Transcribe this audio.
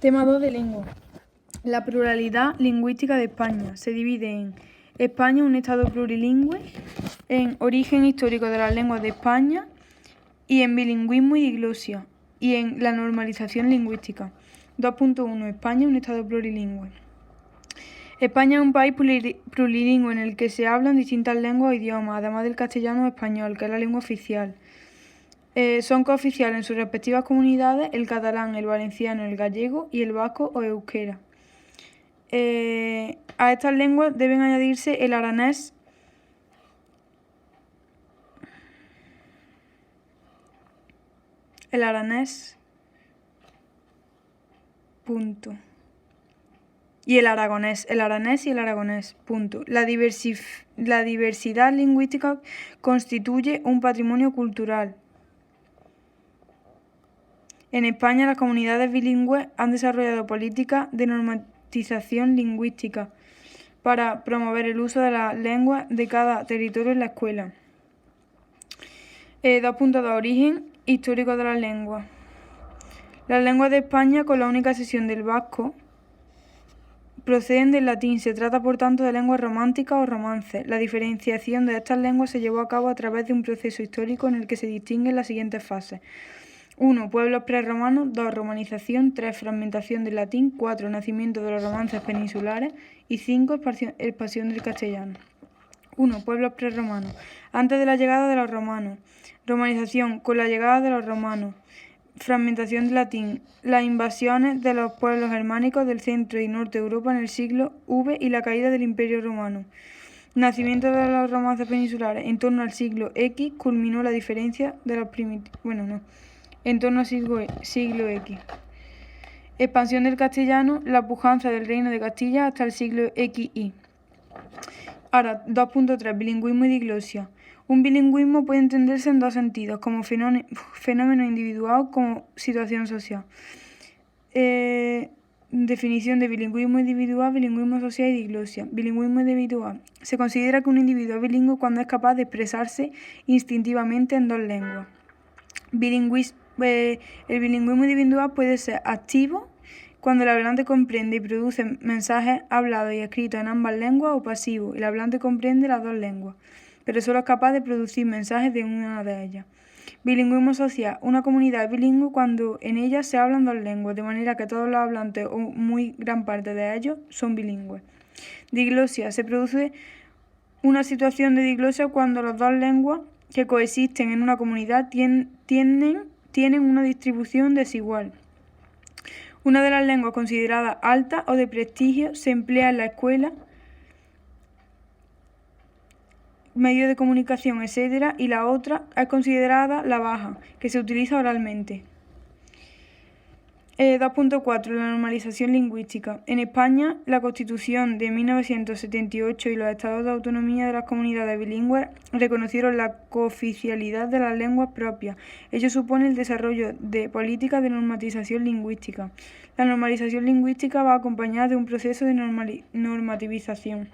Tema 2 de lengua. La pluralidad lingüística de España se divide en España, un estado plurilingüe, en origen histórico de las lenguas de España y en bilingüismo y diglosia, y en la normalización lingüística. 2.1. España, un estado plurilingüe. España es un país plurilingüe en el que se hablan distintas lenguas o idiomas, además del castellano o español, que es la lengua oficial. Son cooficiales en sus respectivas comunidades el catalán, el valenciano, el gallego y el vasco o euskera. A estas lenguas deben añadirse el aranés, punto. Y el aranés y el aragonés, punto. La diversidad lingüística constituye un patrimonio cultural. En España, las comunidades bilingües han desarrollado políticas de normatización lingüística para promover el uso de las lenguas de cada territorio en la escuela. 2.2. Origen histórico de las lenguas. Las lenguas de España, con la única excepción del vasco, proceden del latín. Se trata, por tanto, de lenguas románticas o romances. La diferenciación de estas lenguas se llevó a cabo a través de un proceso histórico en el que se distinguen las siguientes fases. 1. Pueblos prerromanos. 2. Romanización. 3. Fragmentación del latín. 4. Nacimiento de los romances peninsulares. Y 5. Expansión del castellano. 1. Pueblos prerromanos. Antes de la llegada de los romanos. Romanización. Con la llegada de los romanos. Fragmentación del latín. Las invasiones de los pueblos germánicos del centro y norte de Europa en el siglo V y la caída del Imperio Romano. Nacimiento de los romances peninsulares. En torno al siglo X culminó la diferencia de los primitivos. En torno al siglo X. Expansión del castellano, la pujanza del reino de Castilla hasta el siglo XI. Ahora, 2.3. Bilingüismo y diglosia. Un bilingüismo puede entenderse en dos sentidos, como fenómeno individual, como situación social. Definición de bilingüismo individual, bilingüismo social y diglosia. Bilingüismo individual. Se considera que un individuo es bilingüe cuando es capaz de expresarse instintivamente en dos lenguas. El bilingüismo individual puede ser activo cuando el hablante comprende y produce mensajes hablados y escritos en ambas lenguas, o pasivo, el hablante comprende las dos lenguas, pero solo es capaz de producir mensajes de una de ellas. Bilingüismo social. Una comunidad es bilingüe cuando en ella se hablan dos lenguas, de manera que todos los hablantes o muy gran parte de ellos son bilingües. Diglosia. Se produce una situación de diglosia cuando las dos lenguas que coexisten en una comunidad tienen una distribución desigual. Una de las lenguas consideradas altas o de prestigio se emplea en la escuela, medios de comunicación, etc., y la otra es considerada la baja, que se utiliza oralmente. 2.4. La normalización lingüística. En España, la Constitución de 1978 y los estados de autonomía de las comunidades bilingües reconocieron la cooficialidad de las lenguas propias. Ello supone el desarrollo de políticas de normatización lingüística. La normalización lingüística va acompañada de un proceso de normativización.